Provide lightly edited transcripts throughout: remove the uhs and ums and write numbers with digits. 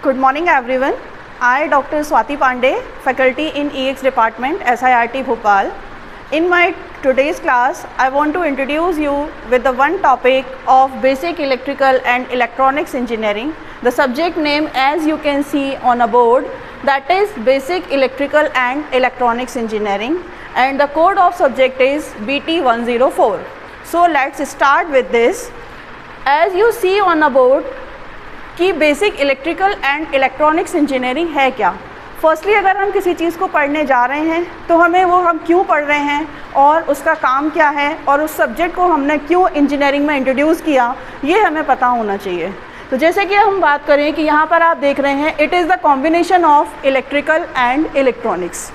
Good morning everyone. I Dr. Swati Pandey, faculty in EX department, SIRT Bhopal. In my today's class, I want to introduce you with the one topic of basic electrical and electronics engineering. The subject name, as you can see on a board, that is basic electrical and electronics engineering, and the code of subject is BT104. So let's start with this. As you see on a board कि basic electrical and electronics engineering है क्या। Firstly अगर हम किसी चीज़ को पढ़ने जा रहे हैं तो हमें वो हम क्यों पढ़ रहे हैं और उसका काम क्या है और उस सब्जेक्ट को हमने क्यों इंजीनियरिंग में इंट्रोड्यूस किया, ये हमें पता होना चाहिए। तो जैसे कि हम बात करें कि यहाँ पर आप देख रहे हैं, it is the combination of electrical and electronics.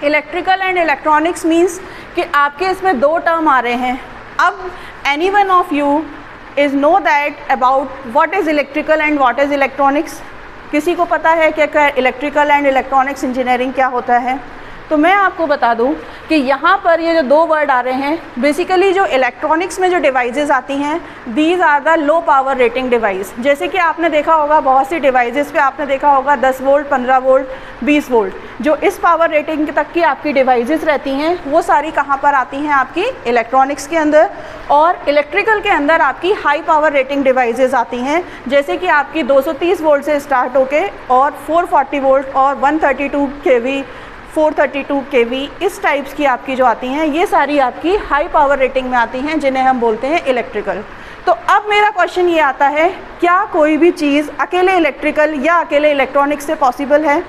Electrical and electronics means कि आपके इसमें दो टर्म आ रहे हैं। अब any one of you is know that about what is electrical and what is electronics। किसी को पता है कि इलेक्ट्रिकल एंड इलेक्ट्रॉनिक्स इंजीनियरिंग क्या होता है? तो मैं आपको बता दूं कि यहाँ पर ये जो दो वर्ड आ रहे हैं, बेसिकली जो इलेक्ट्रॉनिक्स में जो डिवाइसेस आती हैं, these are the low power rating device. जैसे कि आपने देखा होगा बहुत सी डिवाइसेस पे आपने देखा होगा 10 वोल्ट, 15 वोल्ट, 20 वोल्ट, जो इस पावर रेटिंग तक की आपकी डिवाइसेस रहती हैं, वो सारी कहाँ पर आती हैं? आपकी इलेक्ट्रॉनिक्स के अंदर। और इलेक्ट्रिकल के अंदर आपकी हाई पावर रेटिंग डिवाइसेस आती हैं, जैसे कि आपकी 230 वोल्ट से स्टार्ट होके और 440 वोल्ट और 132 kV, 432 kV, इस टाइप्स की आपकी जो आती हैं, ये सारी आपकी हाई पावर रेटिंग में आती हैं, जिन्हें हम बोलते हैं इलेक्ट्रिकल। तो अब मेरा क्वेश्चन ये आता है, क्या कोई भी चीज़ अकेले इलेक्ट्रिकल या अकेले इलेक्ट्रॉनिक्स से पॉसिबल है?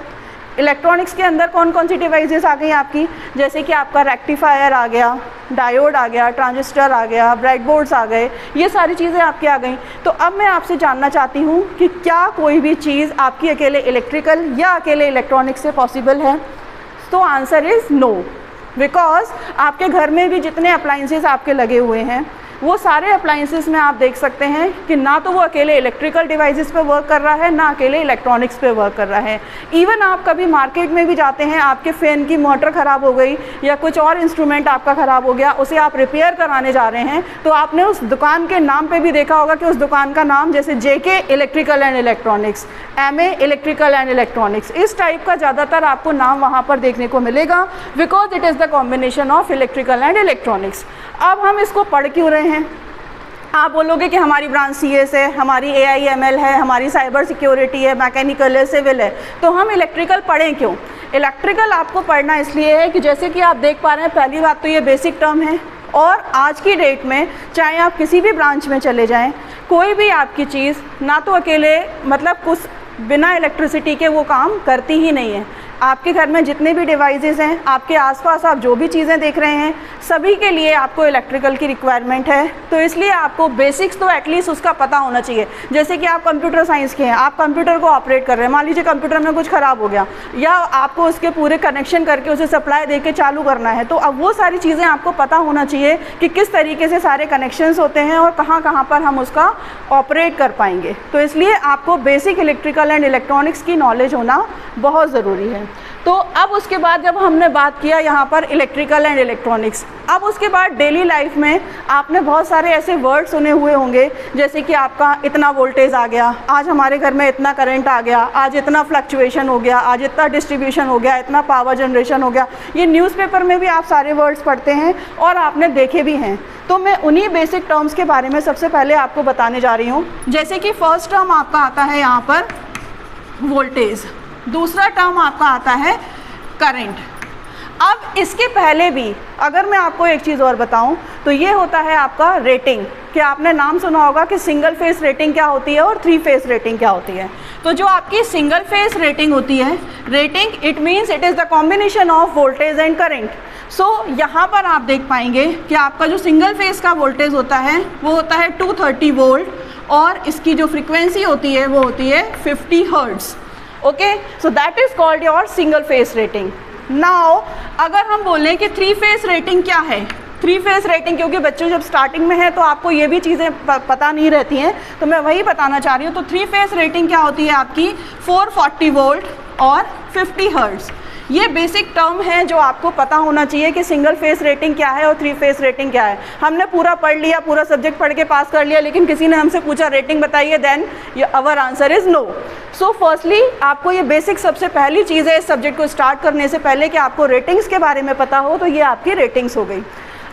इलेक्ट्रॉनिक्स के अंदर कौन कौन सी डिवाइसेस आ गई आपकी? जैसे कि आपका रेक्टिफायर आ गया, डायोड आ गया, ट्रांजिस्टर आ गया, ब्रेडबोर्ड्स आ गए, ये सारी चीज़ें आपकी आ गई। तो अब मैं आपसे जानना चाहती हूँ कि क्या कोई भी चीज़ आपकी अकेले इलेक्ट्रिकल या अकेले इलेक्ट्रॉनिक्स से पॉसिबल है? तो आंसर इज़ नो, बिकॉज आपके घर में भी जितने अप्लाइंसेस आपके लगे हुए हैं, वो सारे अप्लाइंसेस में आप देख सकते हैं कि ना तो वो अकेले इलेक्ट्रिकल डिवाइसेस पे वर्क कर रहा है, ना अकेले इलेक्ट्रॉनिक्स पे वर्क कर रहा है। इवन आप कभी मार्केट में भी जाते हैं, आपके फ़ैन की मोटर ख़राब हो गई या कुछ और इंस्ट्रूमेंट आपका ख़राब हो गया, उसे आप रिपेयर कराने जा रहे हैं, तो आपने उस दुकान के नाम पे भी देखा होगा कि उस दुकान का नाम जैसे JK electrical and electronics, MA electrical and electronics, इस टाइप का ज़्यादातर आपको नाम वहाँ पर देखने को मिलेगा, because it is the combination of electrical and electronics. अब हम इसको पढ़ क्यों रहे हैं? आप बोलोगे कि हमारी ब्रांच CS है, हमारी AIML है, हमारी साइबर सिक्योरिटी है, मैकेनिकल है, सिविल है, तो हम इलेक्ट्रिकल पढ़ें क्यों? इलेक्ट्रिकल आपको पढ़ना इसलिए है कि जैसे कि आप देख पा रहे हैं, पहली बात तो ये बेसिक टर्म है, और आज की डेट में चाहे आप किसी भी ब्रांच में चले जाएं, कोई भी आपकी चीज़ ना तो अकेले मतलब कुछ बिना इलेक्ट्रिसिटी के वो काम करती ही नहीं है। आपके घर में जितने भी डिवाइसेस हैं, आपके आसपास आप जो भी चीज़ें देख रहे हैं, सभी के लिए आपको इलेक्ट्रिकल की रिक्वायरमेंट है। तो इसलिए आपको बेसिक्स तो एटलीस्ट उसका पता होना चाहिए। जैसे कि आप कंप्यूटर साइंस के हैं, आप कंप्यूटर को ऑपरेट कर रहे हैं, मान लीजिए कंप्यूटर में कुछ ख़राब हो गया या आपको उसके पूरे कनेक्शन करके उसे सप्लाई दे के चालू करना है, तो अब वो सारी चीज़ें आपको पता होना चाहिए कि किस तरीके से सारे कनेक्शंस होते हैं और कहाँ कहाँ पर हम उसका ऑपरेट कर पाएंगे। तो इसलिए आपको बेसिक इलेक्ट्रिकल एंड इलेक्ट्रॉनिक्स की नॉलेज होना बहुत ज़रूरी है। तो अब उसके बाद जब हमने बात किया यहाँ पर इलेक्ट्रिकल एंड इलेक्ट्रॉनिक्स, अब उसके बाद डेली लाइफ में आपने बहुत सारे ऐसे वर्ड सुने हुए होंगे, जैसे कि आपका इतना वोल्टेज आ गया, आज हमारे घर में इतना करंट आ गया, आज इतना फ्लक्चुएशन हो गया, आज इतना डिस्ट्रीब्यूशन हो गया, इतना पावर जनरेशन हो गया। ये न्यूज़पेपर में भी आप सारे वर्ड्स पढ़ते हैं और आपने देखे भी हैं। तो मैं उन्हीं बेसिक टर्म्स के बारे में सबसे पहले आपको बताने जा रही हूँ। जैसे कि फर्स्ट टर्म आपका आता है यहाँ पर वोल्टेज, दूसरा टर्म आपका आता है करंट। अब इसके पहले भी अगर मैं आपको एक चीज़ और बताऊं तो ये होता है आपका रेटिंग, कि आपने नाम सुना होगा कि सिंगल फेस रेटिंग क्या होती है और 3 फेस रेटिंग क्या होती है। तो जो आपकी सिंगल फेस रेटिंग होती है, rating it means it is the combination of voltage and current. So यहाँ पर आप देख पाएंगे कि आपका जो सिंगल फेस का वोल्टेज होता है वो होता है 230 वोल्ट और इसकी जो फ्रिक्वेंसी होती है वो होती है 50 hertz. Okay, so that is called your single phase rating. Now अगर हम बोलें कि 3 फेस रेटिंग क्या है, 3 फेस रेटिंग, क्योंकि बच्चों जब स्टार्टिंग में है तो आपको ये भी चीज़ें पता नहीं रहती हैं, तो मैं वही बताना चाह रही हूँ। तो 3 फेस रेटिंग क्या होती है आपकी? 440 वोल्ट और 50 हर्ट्ज़। ये बेसिक टर्म है जो आपको पता होना चाहिए कि सिंगल फेस रेटिंग क्या है और 3 फेस रेटिंग क्या है। हमने पूरा पढ़ लिया, पूरा सब्जेक्ट पढ़ के पास कर लिया, लेकिन किसी ने हमसे पूछा रेटिंग बताइए, then our answer is no. So firstly आपको ये बेसिक सबसे पहली चीज़ है इस सब्जेक्ट को स्टार्ट करने से पहले कि आपको रेटिंग्स के बारे में पता हो, तो ये आपकी रेटिंग्स हो गई।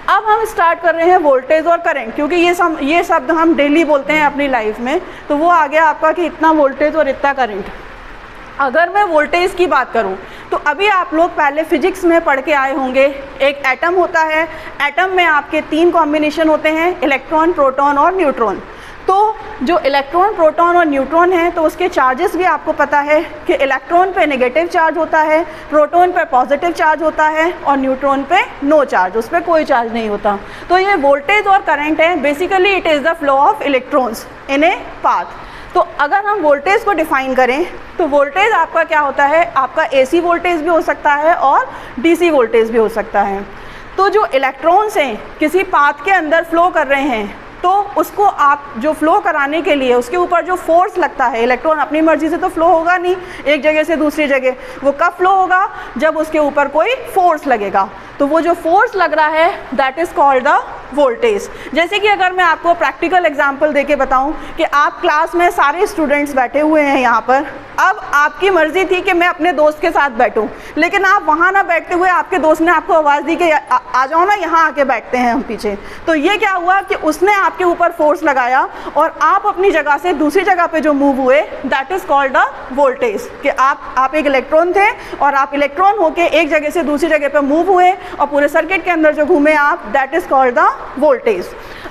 अब हम स्टार्ट कर रहे हैं वोल्टेज और करंट, क्योंकि ये शब्द हम डेली बोलते हैं अपनी लाइफ में, तो वो आ गया आपका कि इतना वोल्टेज और इतना करंट। अगर मैं वोल्टेज की बात करूं तो अभी आप लोग पहले फिजिक्स में पढ़ के आए होंगे, एक एटम होता है, एटम में आपके 3 कॉम्बिनेशन होते हैं, इलेक्ट्रॉन, प्रोटॉन और न्यूट्रॉन। तो जो इलेक्ट्रॉन, प्रोटॉन और न्यूट्रॉन है तो उसके चार्जेस भी आपको पता है कि इलेक्ट्रॉन पे नेगेटिव चार्ज होता है, प्रोटॉन पे पॉजिटिव चार्ज होता है और न्यूट्रॉन पे नो चार्ज, उस पर कोई चार्ज नहीं होता। तो ये वोल्टेज और करंट है, basically it is the flow of electrons in a path. तो अगर हम वोल्टेज को डिफ़ाइन करें तो वोल्टेज आपका क्या होता है, आपका AC वोल्टेज भी हो सकता है और DC वोल्टेज भी हो सकता है। तो जो इलेक्ट्रॉन्स हैं किसी पाथ के अंदर फ्लो कर रहे हैं तो उसको आप जो फ्लो कराने के लिए उसके ऊपर जो फोर्स लगता है, इलेक्ट्रॉन अपनी मर्जी से तो फ्लो होगा नहीं एक जगह से दूसरी जगह, वो कब फ्लो होगा, जब उसके ऊपर कोई फोर्स लगेगा। तो वो जो फोर्स लग रहा है that is called the voltage. जैसे कि अगर मैं आपको प्रैक्टिकल एग्जांपल देके बताऊं कि आप क्लास में सारे स्टूडेंट्स बैठे हुए हैं यहाँ पर, अब आपकी मर्ज़ी थी कि मैं अपने दोस्त के साथ बैठूं, लेकिन आप वहाँ ना बैठते हुए आपके दोस्त ने आपको आवाज़ दी कि आ जाओ ना, यहाँ आके बैठते हैं हम पीछे। तो ये क्या हुआ कि उसने आपके ऊपर फोर्स लगाया और आप अपनी जगह से दूसरी जगह पे जो मूव हुए that is called the voltage. कि आप एक इलेक्ट्रॉन थे और आप इलेक्ट्रॉन होके एक जगह से दूसरी जगह पे मूव हुए और पूरे सर्किट के अंदर जो घूमे आप, that is called the voltage.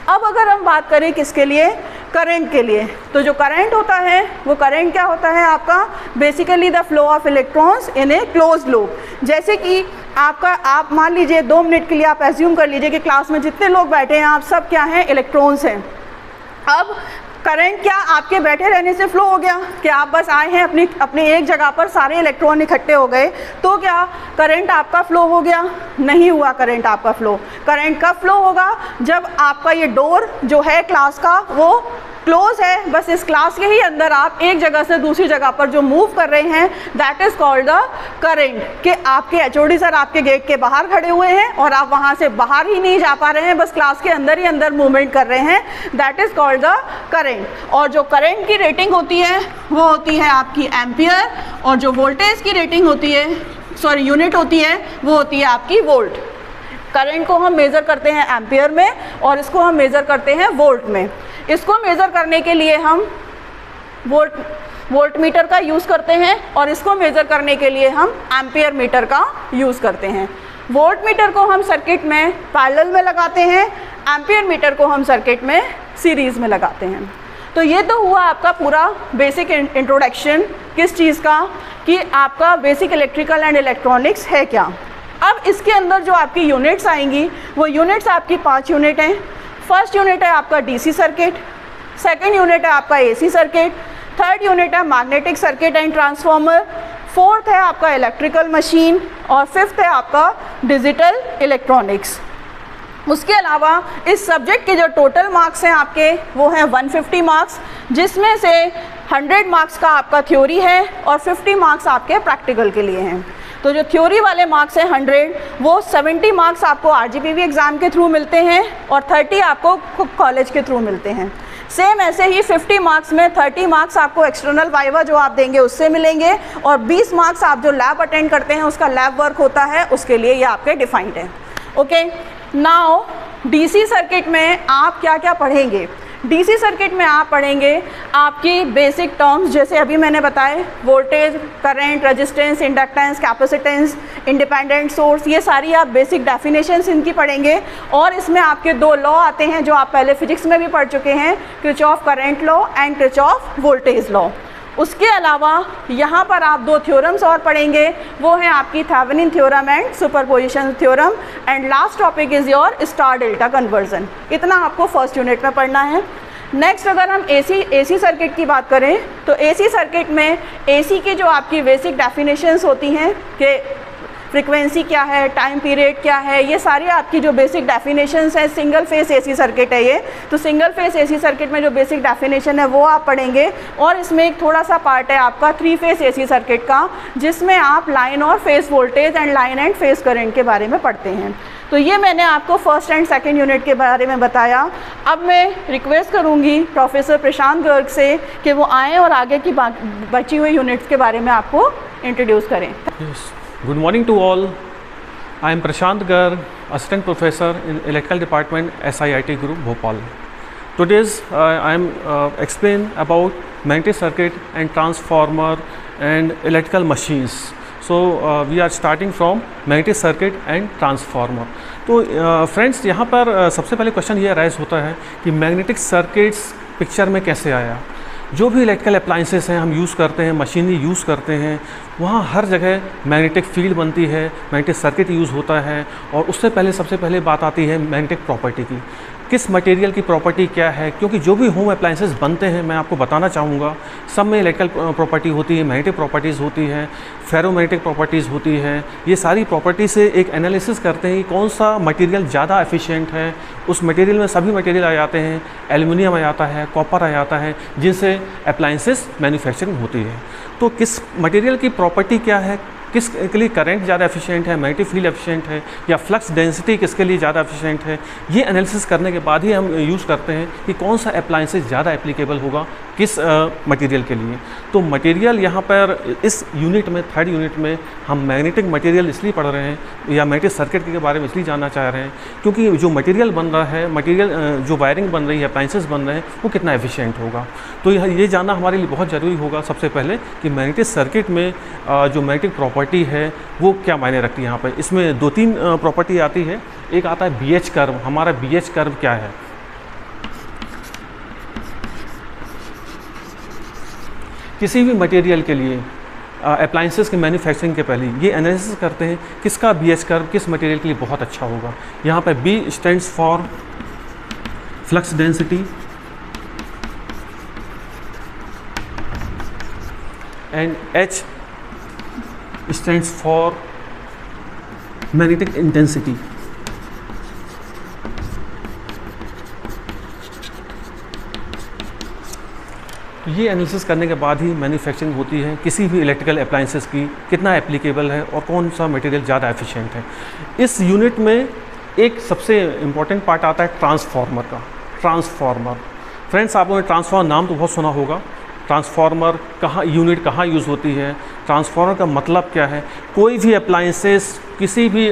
अब अगर हम बात करें किसके लिए, करंट के लिए, तो जो करंट होता है वो करंट क्या होता है आपका, basically the flow of electrons in A close loop. जैसे कि आप मान लीजिए 2 मिनट के लिए आप एज्यूम कर लीजिए कि क्लास में जितने लोग बैठे हैं आप सब क्या हैं, इलेक्ट्रॉन्स हैं। अब करंट क्या आपके बैठे रहने से फ्लो हो गया कि आप बस आए हैं अपनी एक जगह पर, सारे इलेक्ट्रॉन इकट्ठे हो गए, तो क्या करंट आपका फ्लो हो गया? नहीं हुआ करंट आपका फ्लो। करंट कब फ्लो होगा? जब आपका ये डोर जो है क्लास का वो क्लोज है, बस इस क्लास के ही अंदर आप एक जगह से दूसरी जगह पर जो मूव कर रहे हैं that is called the current. कि आपके HOD सर आपके गेट के बाहर खड़े हुए हैं और आप वहाँ से बाहर ही नहीं जा पा रहे हैं, बस क्लास के अंदर ही अंदर मूवमेंट कर रहे हैं, that is called the current. और जो करंट की रेटिंग होती है वो होती है आपकी एम्पियर, और जो वोल्टेज की रेटिंग होती है, यूनिट होती है, वो होती है आपकी वोल्ट। करंट को हम मेज़र करते हैं एम्पियर में और इसको हम मेज़र करते हैं वोल्ट में। इसको मेज़र करने के लिए हम वोल्ट मीटर का यूज़ करते हैं और इसको मेज़र करने के लिए हम एम्पियर मीटर का यूज़ करते हैं। वोल्ट मीटर को हम सर्किट में पैरेलल में लगाते हैं, एम्पियर मीटर को हम सर्किट में सीरीज़ में लगाते हैं। तो ये तो हुआ आपका पूरा बेसिक इंट्रोडक्शन किस चीज़ का, कि आपका बेसिक इलेक्ट्रिकल एंड इलेक्ट्रॉनिक्स है क्या। अब इसके अंदर जो आपकी यूनिट्स आएंगी वो यूनिट्स आपकी 5 यूनिट हैं। फर्स्ट यूनिट है आपका DC सर्किट, सेकंड यूनिट है आपका AC सर्किट, थर्ड यूनिट है magnetic circuit and transformer, fourth है आपका इलेक्ट्रिकल मशीन और फिफ्थ है आपका डिजिटल इलेक्ट्रॉनिक्स। उसके अलावा इस सब्जेक्ट के जो टोटल मार्क्स हैं आपके वो हैं 150 मार्क्स, जिसमें से 100 मार्क्स का आपका थ्योरी है और 50 मार्क्स आपके प्रैक्टिकल के लिए हैं। तो जो थ्योरी वाले मार्क्स हैं 100, वो 70 मार्क्स आपको RGPV एग्ज़ाम के थ्रू मिलते हैं और 30 आपको कॉलेज के थ्रू मिलते हैं। सेम ऐसे ही 50 मार्क्स में 30 मार्क्स आपको एक्सटर्नल वाइवा जो आप देंगे उससे मिलेंगे और 20 मार्क्स आप जो लैब अटेंड करते हैं उसका लैब वर्क होता है, उसके लिए ये आपके डिफाइंड है। ओके, नाउ DC सर्किट में आप क्या क्या पढ़ेंगे? DC सर्किट में आप पढ़ेंगे आपकी बेसिक टर्म्स, जैसे अभी मैंने बताए, voltage, current, resistance, inductance, capacitance, independent source, ये सारी आप बेसिक डेफिनेशंस इनकी पढ़ेंगे। और इसमें आपके 2 लॉ आते हैं जो आप पहले फिजिक्स में भी पढ़ चुके हैं, Kirchhoff current law and Kirchhoff voltage law. उसके अलावा यहाँ पर आप 2 थ्योरम्स और पढ़ेंगे, वो हैं आपकी Thevenin theorem and superposition theorem, and last topic is your star delta conversion. इतना आपको फर्स्ट यूनिट में पढ़ना है। नेक्स्ट अगर हम AC सर्किट की बात करें तो AC सर्किट में AC की जो आपकी बेसिक डेफिनेशंस होती हैं कि फ्रीक्वेंसी क्या है, टाइम पीरियड क्या है, ये सारी आपकी जो बेसिक डेफिनेशंस हैं। सिंगल फेस AC सर्किट है ये, तो सिंगल फेस AC सर्किट में जो बेसिक डेफिनेशन है वो आप पढ़ेंगे। और इसमें एक थोड़ा सा पार्ट है आपका 3 फेस AC सर्किट का, जिसमें आप लाइन और phase voltage and line and face current के बारे में पढ़ते हैं। तो ये मैंने आपको फर्स्ट एंड सेकंड यूनिट के बारे में बताया। अब मैं रिक्वेस्ट करूँगी प्रोफेसर प्रशांत गर्ग से कि वो आएँ और आगे की बची हुई यूनिट्स के बारे में आपको इंट्रोड्यूस करें। Good morning to all. I am Prashant Garg, Assistant Professor in Electrical Department, SIIT Group, Bhopal. Today's I am explain about magnetic circuit and transformer and electrical machines. So we are starting from magnetic circuit and transformer. तो friends यहाँ पर सबसे पहले question ये rise होता है कि magnetic circuits picture में कैसे आया। जो भी इलेक्ट्रिकल अप्लाइंसेस हैं हम यूज़ करते हैं, मशीनरी यूज़ करते हैं, वहाँ हर जगह मैग्नेटिक फील्ड बनती है, मैग्नेटिक सर्किट यूज़ होता है। और उससे पहले सबसे पहले बात आती है मैग्नेटिक प्रॉपर्टी की, किस मटेरियल की प्रॉपर्टी क्या है। क्योंकि जो भी होम अप्लाइंसेस बनते हैं मैं आपको बताना चाहूँगा सब में इलेक्ट्रिकल प्रॉपर्टी होती है, मैग्नेटिक प्रॉपर्टीज़ होती है, फेरोमैग्नेटिक प्रॉपर्टीज़ होती है। ये सारी प्रॉपर्टी से एक एनालिसिस करते हैं कि कौन सा मटेरियल ज़्यादा एफिशिएंट है। उस मटेरियल में सभी मटेरियल आ जाते हैं, एल्युमिनियम आ जाता है, कॉपर आ जाता है, जिनसे अप्लाइंसेस मैन्युफैक्चरिंग होती है। तो किस मटेरियल की प्रॉपर्टी क्या है, किसके लिए करंट ज़्यादा एफिशिएंट है, मैग्नेटिक फील्ड एफिशिएंट है, या फ्लक्स डेंसिटी किसके लिए ज़्यादा एफिशिएंट है, ये एनालिसिस करने के बाद ही हम यूज़ करते हैं कि कौन सा अप्लाइंसेस ज़्यादा एप्लीकेबल होगा किस मटेरियल के लिए। तो मटेरियल यहाँ पर इस यूनिट में, थर्ड यूनिट में हम मैग्नेटिक मटेरियल इसलिए पढ़ रहे हैं या मैग्नेटिक सर्किट के बारे में इसलिए जानना चाह रहे हैं क्योंकि जो मटेरियल बन रहा है, मटेरियल जो वायरिंग बन रही है, अप्लाइंसेस बन रहे हैं, वो कितना एफिशिएंट होगा। तो ये जानना हमारे लिए बहुत ज़रूरी होगा सबसे पहले कि मैग्नेटिक सर्किट में जो मैग्नेटिक प्रॉपर्टी है वो क्या मायने रखती है। यहाँ पर इसमें दो तीन प्रॉपर्टी आती है। एक आता है BH कर्व। हमारा BH कर्व क्या है? किसी भी मटेरियल के लिए अप्लाइंसेस के मैन्युफैक्चरिंग के पहले ये एनालिसिस करते हैं किसका BH कर्व किस मटेरियल के लिए बहुत अच्छा होगा। यहाँ पर B stands for flux density and H stands for magnetic intensity। तो ये एनालिसिस करने के बाद ही मैन्युफैक्चरिंग होती है किसी भी इलेक्ट्रिकल अप्लाइंसेस की, कितना एप्लीकेबल है और कौन सा मटेरियल ज़्यादा एफिशिएंट है। इस यूनिट में एक सबसे इम्पॉर्टेंट पार्ट आता है ट्रांसफार्मर का। ट्रांसफार्मर फ्रेंड्स, आप लोगों ने ट्रांसफार्मर नाम तो बहुत सुना होगा। ट्रांसफार्मर यूनिट कहाँ यूज़ होती है, ट्रांसफार्मर का मतलब क्या है। कोई भी अप्लाइंसेस किसी भी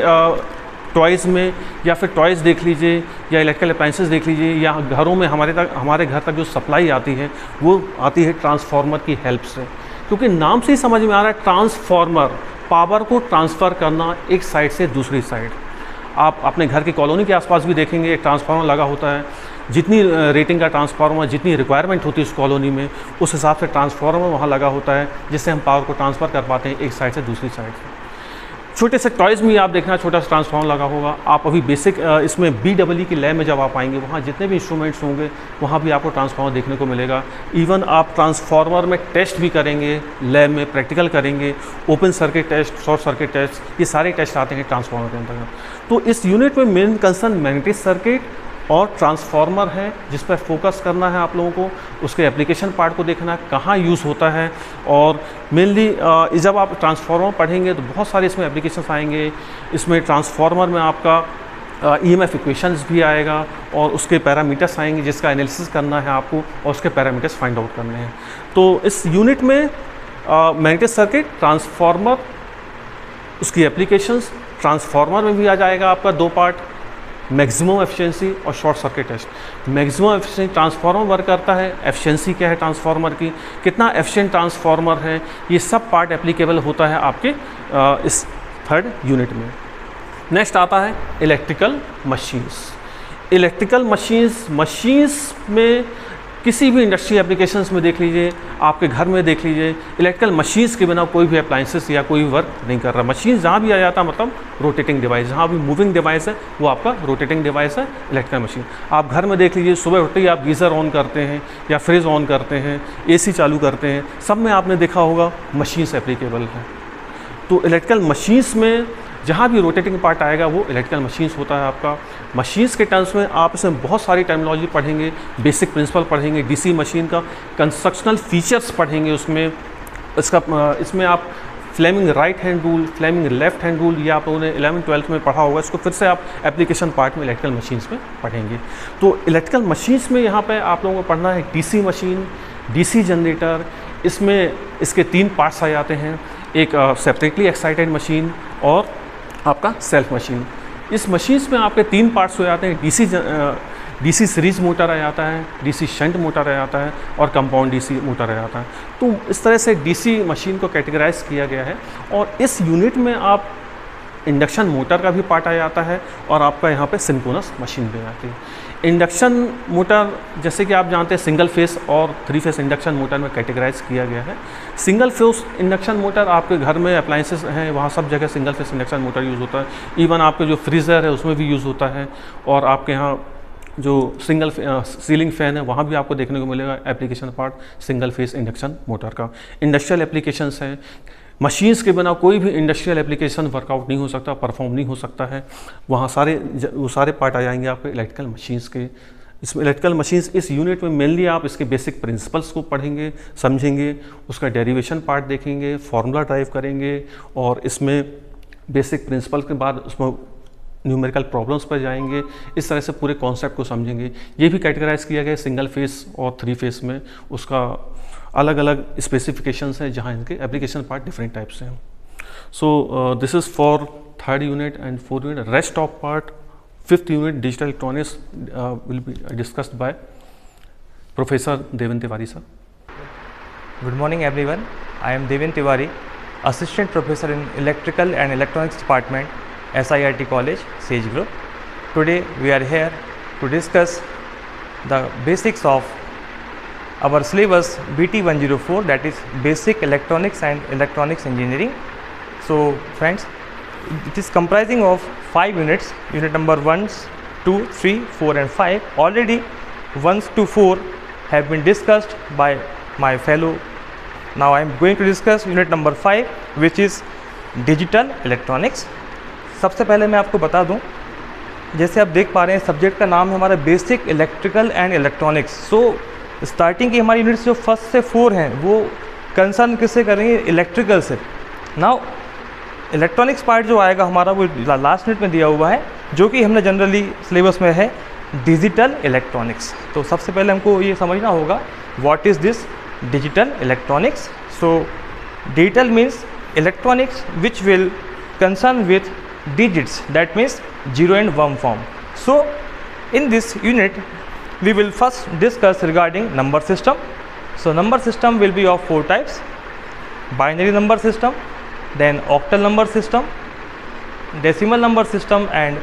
टॉयज़ में, या फिर टॉयज़ देख लीजिए या इलेक्ट्रिकल अप्लाइंसेस देख लीजिए, या घरों में हमारे घर तक जो सप्लाई आती है वो आती है ट्रांसफार्मर की हेल्प से। क्योंकि नाम से ही समझ में आ रहा है ट्रांसफार्मर, पावर को ट्रांसफ़र करना एक साइड से दूसरी साइड। आप अपने घर की कॉलोनी के आसपास भी देखेंगे एक ट्रांसफार्मर लगा होता है। जितनी रेटिंग का ट्रांसफार्मर, जितनी रिक्वायरमेंट होती है उस कॉलोनी में, उस हिसाब से ट्रांसफार्मर वहाँ लगा होता है, जिससे हम पावर को ट्रांसफ़र कर पाते हैं एक साइड से दूसरी साइड से। छोटे से टॉयज़ में आप देखना छोटा सा ट्रांसफार्मर लगा होगा। आप अभी बेसिक इसमें BEE की लैब में जब आप आएंगे, वहाँ जितने भी इंस्ट्रूमेंट्स होंगे वहाँ भी आपको ट्रांसफार्मर देखने को मिलेगा। इवन आप ट्रांसफार्मर में टेस्ट भी करेंगे, लैब में प्रैक्टिकल करेंगे, open circuit test, short circuit test, ये सारे टेस्ट आते हैं ट्रांसफार्मर के अंतर्गत। तो इस यूनिट में मेन कंसर्न मैग्नेटिक सर्किट और ट्रांसफार्मर है, जिस पर फोकस करना है आप लोगों को। उसके एप्लीकेशन पार्ट को देखना है, कहाँ यूज़ होता है। और मेनली जब आप ट्रांसफार्मर पढ़ेंगे तो बहुत सारे इसमें एप्लीकेशंस आएंगे। इसमें ट्रांसफार्मर में आपका EMF इक्वेशंस भी आएगा और उसके पैरामीटर्स आएंगे जिसका एनालिसिस करना है आपको और उसके पैरामीटर्स फाइंड आउट करने हैं। तो इस यूनिट में मैग्नेटिक सर्किट, ट्रांसफार्मर, उसकी एप्लीकेशंस, ट्रांसफार्मर में भी आ जाएगा आपका दो पार्ट, मैक्सिमम एफिशिएंसी और short circuit test. Maximum efficiency transformer work करता है, एफिशिएंसी क्या है ट्रांसफार्मर की, कितना एफिशिएंट ट्रांसफार्मर है, ये सब पार्ट एप्लीकेबल होता है आपके इस थर्ड यूनिट में। नेक्स्ट आता है इलेक्ट्रिकल मशीन्स। इलेक्ट्रिकल मशीन्स में किसी भी इंडस्ट्री एप्लीकेशंस में देख लीजिए, आपके घर में देख लीजिए, इलेक्ट्रिकल मशीन्स के बिना कोई भी अप्लाइंसेस या कोई वर्क नहीं कर रहा। मशीन जहाँ भी आ जाता है मतलब रोटेटिंग डिवाइस, जहाँ भी मूविंग डिवाइस है वो आपका रोटेटिंग डिवाइस है इलेक्ट्रिकल मशीन। आप घर में देख लीजिए, सुबह उठते ही आप गीज़र ऑन करते हैं या फ्रिज ऑन करते हैं, AC चालू करते हैं, सब में आपने देखा होगा मशीन्स एप्लीकेबल है। तो इलेक्ट्रिकल मशीन्स में जहाँ भी रोटेटिंग पार्ट आएगा वो इलेक्ट्रिकल मशीन्स होता है आपका। मशीन्स के टर्म्स में आप इसमें बहुत सारी टर्मिनोलॉजी पढ़ेंगे, बेसिक प्रिंसिपल पढ़ेंगे, DC मशीन का कंस्ट्रक्शनल फीचर्स पढ़ेंगे, उसमें इसमें आप Fleming right hand rule, Fleming left hand rule, ये आप लोगों ने 11th-12th में पढ़ा होगा, इसको फिर से आप एप्लीकेशन पार्ट में इलेक्ट्रिकल मशीन्स में पढ़ेंगे। तो इलेक्ट्रिकल मशीन्स में यहाँ पे आप लोगों को पढ़ना है डीसी मशीन, डीसी जनरेटर, इसमें इसके 3 पार्ट्स आ जाते हैं, एक सेपरेटली एक्साइटेड मशीन और आपका सेल्फ मशीन। इस मशीन्स में आपके 3 पार्ट्स हो जाते हैं, डीसी सीरीज मोटर आ जाता है, डीसी शंट मोटर आ जाता है और कंपाउंड डीसी मोटर आ जाता है। तो इस तरह से डीसी मशीन को कैटेगराइज किया गया है और इस यूनिट में आप इंडक्शन मोटर का भी पार्ट आ जाता है और आपका यहाँ पे सिंक्रोनस मशीन भी आती है। इंडक्शन मोटर जैसे कि आप जानते हैं सिंगल फेस और 3 फेस इंडक्शन मोटर में कैटेगराइज किया गया है। सिंगल फेस इंडक्शन मोटर आपके घर में अप्लाइंसेस हैं वहाँ सब जगह single phase induction motor use होता है, इवन आपके जो फ्रीज़र है उसमें भी यूज़ होता है और आपके यहाँ जो सिंगल सीलिंग फ़ैन है वहाँ भी आपको देखने को मिलेगा application part single phase induction motor का। इंडस्ट्रियल एप्लीकेशंस हैं, मशीन्स के बिना कोई भी इंडस्ट्रियल एप्लीकेशन वर्कआउट नहीं हो सकता, परफॉर्म नहीं हो सकता है, वहाँ वो सारे पार्ट आ जाएंगे आपके इलेक्ट्रिकल मशीन्स के। इसमें इलेक्ट्रिकल मशीन्स इस यूनिट में मेनली आप इसके बेसिक प्रिंसिपल्स को पढ़ेंगे, समझेंगे, उसका डेरिवेशन पार्ट देखेंगे, फार्मूला ड्राइव करेंगे और इसमें बेसिक प्रिंसिपल के बाद उसमें न्यूमेरिकल प्रॉब्लम्स पर जाएंगे, इस तरह से पूरे कॉन्सेप्ट को समझेंगे। ये भी कैटेगराइज किया गया सिंगल फेस और 3 फेस में, उसका अलग अलग स्पेसिफिकेशंस हैं जहाँ इनके एप्लीकेशन पार्ट डिफरेंट टाइप्स हैं। So this is for 3rd unit and 4th unit. Rest of part 5th unit digital electronics will be discussed by professor Deven Tiwari sir. Good morning everyone. I am Devin Tiwari, Assistant Professor in Electrical and Electronics Department, SIRT College, Sage Group. Today we are here to discuss the basics of our syllabus BT 104, that is Basic Electronics and Electronics Engineering. So friends, it is comprising of 5 units, unit number 1, 2, 3, 4 and 5. Already 1 to 4 have been discussed by my fellow. Now I am going to discuss unit number 5, which is Digital Electronics. सबसे पहले मैं आपको बता दूं, जैसे आप देख पा रहे हैं सब्जेक्ट का नाम है हमारा basic electrical and electronics. So starting की हमारी यूनिट्स जो 1st से 4 हैं वो कंसर्न किससे करेंगे, इलेक्ट्रिकल से। नाउ इलेक्ट्रॉनिक्स पार्ट जो आएगा हमारा वो लास्ट यूनिट में दिया हुआ है, जो कि हमने जनरली सिलेबस में है डिजिटल इलेक्ट्रॉनिक्स। तो सबसे पहले हमको ये समझना होगा what is this digital electronics. So digital means electronics which will concern with digits, that means 0 and 1 form. So in this unit we will first discuss regarding number system. So number system will be of 4 types: binary number system, then octal number system, decimal number system and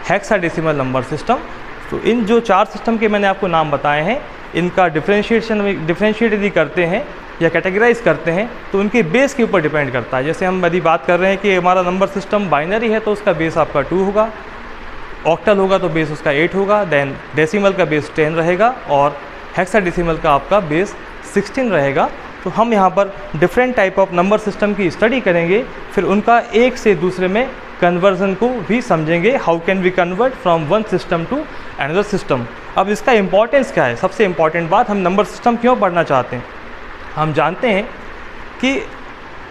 hexadecimal number system. तो इन जो 4 system के मैंने आपको नाम बताए हैं, इनका differentiate यदि करते हैं या कैटेगराइज करते हैं तो उनके बेस के ऊपर डिपेंड करता है। जैसे हम यदि बात कर रहे हैं कि हमारा नंबर सिस्टम बाइनरी है तो उसका बेस आपका 2 होगा, ऑक्टल होगा तो बेस उसका 8 होगा, देन डेसिमल का बेस 10 रहेगा और हेक्साडेसिमल का आपका बेस 16 रहेगा। तो हम यहाँ पर different type of number system की स्टडी करेंगे, फिर उनका एक से दूसरे में कन्वर्जन को भी समझेंगे, how can we convert from one system to another system. अब इसका इंपॉर्टेंस क्या है, सबसे इंपॉर्टेंट बात, हम नंबर सिस्टम क्यों पढ़ना चाहते हैं। हम जानते हैं कि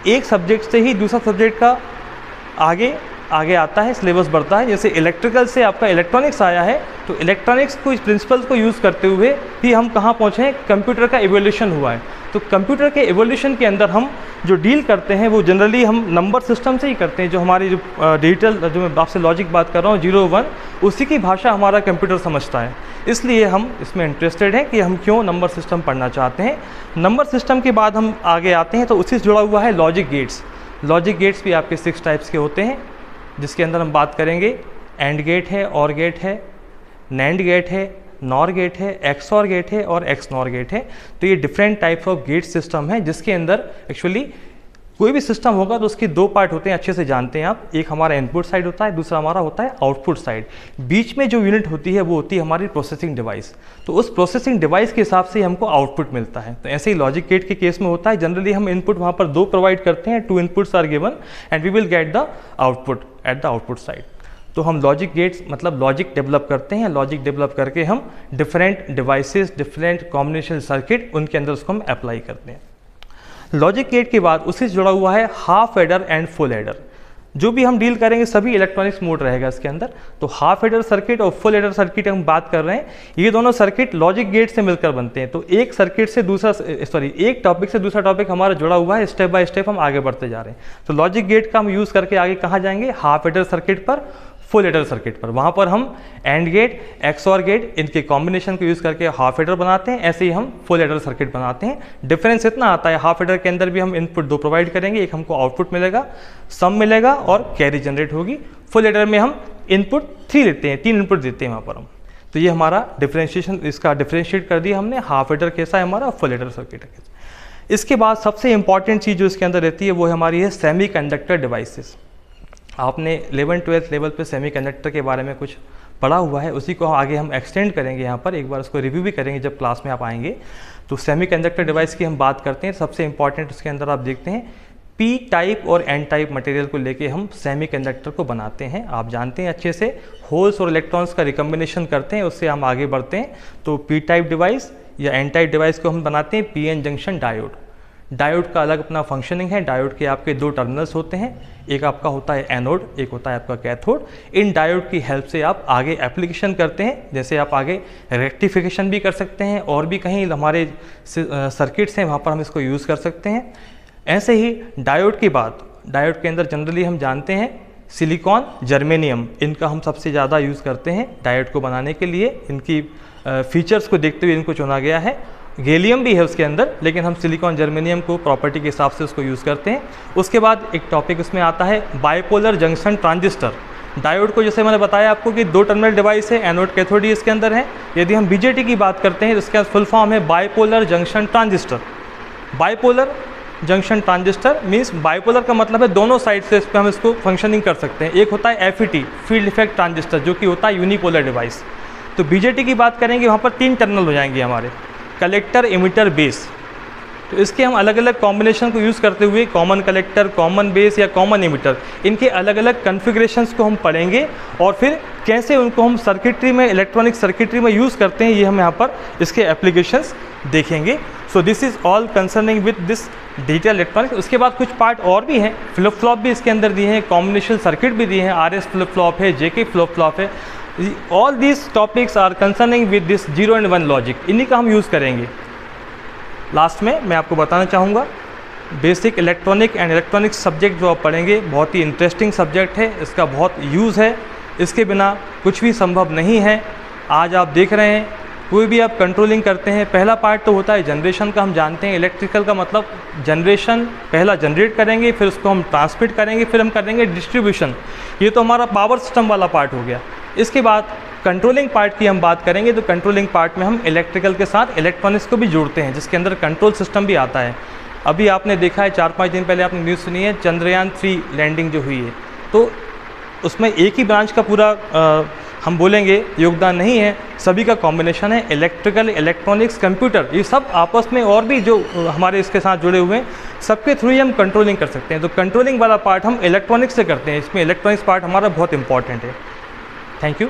एक सब्जेक्ट से ही दूसरा सब्जेक्ट का आगे आता है, सिलेबस बढ़ता है। जैसे इलेक्ट्रिकल से आपका इलेक्ट्रॉनिक्स आया है तो इलेक्ट्रॉनिक्स को इस प्रिंसिपल्स को यूज़ करते हुए ही हम कहाँ पहुँचे हैं, कंप्यूटर का एवोल्यूशन हुआ है। तो कंप्यूटर के एवोल्यूशन के अंदर हम जो डील करते हैं वो जनरली हम नंबर सिस्टम से ही करते हैं। जो हमारी जो डिजिटल, जो मैं आपसे लॉजिक बात कर रहा हूँ 0 1, उसी की भाषा हमारा कंप्यूटर समझता है। इसलिए हम इसमें इंटरेस्टेड हैं कि हम क्यों नंबर सिस्टम पढ़ना चाहते हैं। नंबर सिस्टम के बाद हम आगे आते हैं तो उसी से जुड़ा हुआ है लॉजिक गेट्स। लॉजिक गेट्स भी आपके 6 टाइप्स के होते हैं, जिसके अंदर हम बात करेंगे एंड गेट है, और गेट है, नैंड गेट है, नॉर गेट है, एक्सऑर गेट है और एक्स नॉर गेट है। तो ये different types of gate system है, जिसके अंदर एक्चुअली कोई भी सिस्टम होगा तो उसके 2 पार्ट होते हैं, अच्छे से जानते हैं आप। एक हमारा इनपुट साइड होता है, दूसरा हमारा होता है आउटपुट साइड। बीच में जो यूनिट होती है वो होती है हमारी प्रोसेसिंग डिवाइस। तो उस प्रोसेसिंग डिवाइस के हिसाब से हमको आउटपुट मिलता है। तो ऐसे ही लॉजिक गेट के केस में होता है, जनरली हम इनपुट वहाँ पर 2 प्रोवाइड करते हैं, 2 inputs are given and we will get the output at the output side. तो हम लॉजिक गेट्स मतलब लॉजिक डेवलप करते हैं, लॉजिक डेवलप करके हम different devices, different combination circuit, उनके अंदर उसको हम अप्लाई करते हैं। लॉजिक गेट के बाद उससे जुड़ा हुआ है half adder and full adder. जो भी हम डील करेंगे सभी इलेक्ट्रॉनिक्स मोड रहेगा इसके अंदर। तो हाफ एडर सर्किट और फुल एडर सर्किट हम बात कर रहे हैं, ये दोनों सर्किट लॉजिक गेट से मिलकर बनते हैं। तो एक सर्किट से दूसरा एक टॉपिक से दूसरा टॉपिक हमारा जुड़ा हुआ है, स्टेप बाय स्टेप हम आगे बढ़ते जा रहे हैं। तो लॉजिक गेट का हम यूज़ करके आगे कहाँ जाएंगे, हाफ एडर सर्किट पर, फुल एडर सर्किट पर। वहाँ पर हम एंड गेट, एक्सऑर गेट, इनके कॉम्बिनेशन को यूज़ करके हाफ एडर बनाते हैं, ऐसे ही हम फुल एडर सर्किट बनाते हैं। डिफरेंस इतना आता है, हाफ एडर के अंदर भी हम इनपुट 2 प्रोवाइड करेंगे, एक हमको आउटपुट मिलेगा, सम मिलेगा और कैरी जनरेट होगी। फुल एडर में हम इनपुट 3 लेते हैं, 3 इनपुट देते हैं वहाँ पर हम। तो ये हमारा डिफरेंशिएशन, इसका डिफरेंशिएट कर दिया हमने, हाफ एडर कैसा है हमारा, फुल एडर सर्किट है। इसके बाद सबसे इंपॉर्टेंट चीज़ जो इसके अंदर रहती है वो हमारी है सेमीकंडक्टर डिवाइसेस। आपने 11th-12th लेवल पे सेमीकंडक्टर के बारे में कुछ पढ़ा हुआ है, उसी को आगे हम एक्सटेंड करेंगे यहाँ पर, एक बार उसको रिव्यू भी करेंगे जब क्लास में आप आएंगे। तो सेमीकंडक्टर डिवाइस की हम बात करते हैं, सबसे इंपॉर्टेंट उसके अंदर आप देखते हैं पी टाइप और एन टाइप मटेरियल को लेके हम सेमीकंडक्टर को बनाते हैं। आप जानते हैं अच्छे से, होल्स और इलेक्ट्रॉन्स का रिकम्बिनेशन करते हैं, उससे हम आगे बढ़ते हैं। तो पी टाइप डिवाइस या एन टाइप डिवाइस को हम बनाते हैं P N junction diode. Diode का अलग अपना फंक्शनिंग है। डायोड के आपके 2 टर्मिनल्स होते हैं, एक आपका होता है एनोड, एक होता है आपका कैथोड। इन डायोड की हेल्प से आप आगे एप्लीकेशन करते हैं, जैसे आप आगे रेक्टिफिकेशन भी कर सकते हैं, और भी कहीं हमारे सर्किट्स हैं वहाँ पर हम इसको यूज़ कर सकते हैं। ऐसे ही डायोड की बात, डायोड के अंदर जनरली हम जानते हैं सिलिकॉन, जर्मेनियम, इनका हम सबसे ज़्यादा यूज़ करते हैं डायोड को बनाने के लिए। इनकी फीचर्स को देखते हुए इनको चुना गया है। गैलियम भी है उसके अंदर, लेकिन हम सिलिकॉन जर्मेनियम को प्रॉपर्टी के हिसाब से उसको यूज़ करते हैं। उसके बाद एक टॉपिक उसमें आता है बाइपोलर जंक्शन ट्रांजिस्टर। डायोड को जैसे मैंने बताया आपको कि 2 टर्मिनल डिवाइस है, एनोड कैथोड इसके अंदर है। यदि हम बीजेटी की बात करते हैं तो इसका फुल फॉर्म है bipolar junction transistor. Bipolar junction transistor means bipolar का मतलब है दोनों साइड से इस पर हम इसको फंक्शनिंग कर सकते हैं। एक होता है FET, फील्ड इफेक्ट ट्रांजिस्टर, जो कि होता है यूनिपोलर डिवाइस। तो बीजेटी की बात करेंगे, वहाँ पर 3 टर्मिनल हो जाएंगे हमारे, कलेक्टर, इमिटर, बेस। तो इसके हम अलग अलग कॉम्बिनेशन को यूज़ करते हुए कॉमन कलेक्टर, कॉमन बेस या कॉमन इमिटर, इनके अलग अलग कॉन्फ़िगरेशंस को हम पढ़ेंगे और फिर कैसे उनको हम सर्किटरी में, इलेक्ट्रॉनिक सर्किटरी में यूज़ करते हैं, ये हम यहाँ पर इसके एप्लीकेशंस देखेंगे। So this is all concerning with this digital electronics. उसके बाद कुछ पार्ट और भी हैं, फ्लिप फ्लॉप भी इसके अंदर दिए हैं, कॉम्बिनेशन सर्किट भी दिए हैं, RS फ्लिप फ्लॉप है, JK फ्लिप फ्लॉप है। All these topics are concerning with this 0 and 1 logic, इन्हीं का हम यूज़ करेंगे। लास्ट में मैं आपको बताना चाहूँगा basic electronic and electronics subject जो आप पढ़ेंगे बहुत ही इंटरेस्टिंग सब्जेक्ट है, इसका बहुत यूज़ है, इसके बिना कुछ भी संभव नहीं है। आज आप देख रहे हैं कोई भी आप कंट्रोलिंग करते हैं, पहला पार्ट तो होता है जनरेशन का। हम जानते हैं इलेक्ट्रिकल का मतलब जनरेशन, पहला जनरेट करेंगे, फिर उसको हम ट्रांसमिट करेंगे, फिर हम करेंगे डिस्ट्रीब्यूशन। ये तो हमारा पावर सिस्टम वाला पार्ट हो गया। इसके बाद कंट्रोलिंग पार्ट की हम बात करेंगे, तो कंट्रोलिंग पार्ट में हम इलेक्ट्रिकल के साथ इलेक्ट्रॉनिक्स को भी जोड़ते हैं, जिसके अंदर कंट्रोल सिस्टम भी आता है। अभी आपने देखा है 4-5 दिन पहले आपने न्यूज़ सुनी है, चंद्रयान 3 लैंडिंग जो हुई है, तो उसमें एक ही ब्रांच का पूरा हम बोलेंगे योगदान नहीं है, सभी का कॉम्बिनेशन है। इलेक्ट्रिकल, इलेक्ट्रॉनिक्स, कंप्यूटर, ये सब आपस में और भी जो हमारे इसके साथ जुड़े हुए हैं, सबके थ्रू ही हम कंट्रोलिंग कर सकते हैं। तो कंट्रोलिंग वाला पार्ट हम इलेक्ट्रॉनिक्स से करते हैं, इसमें इलेक्ट्रॉनिक्स पार्ट हमारा बहुत इंपॉर्टेंट है। Thank you.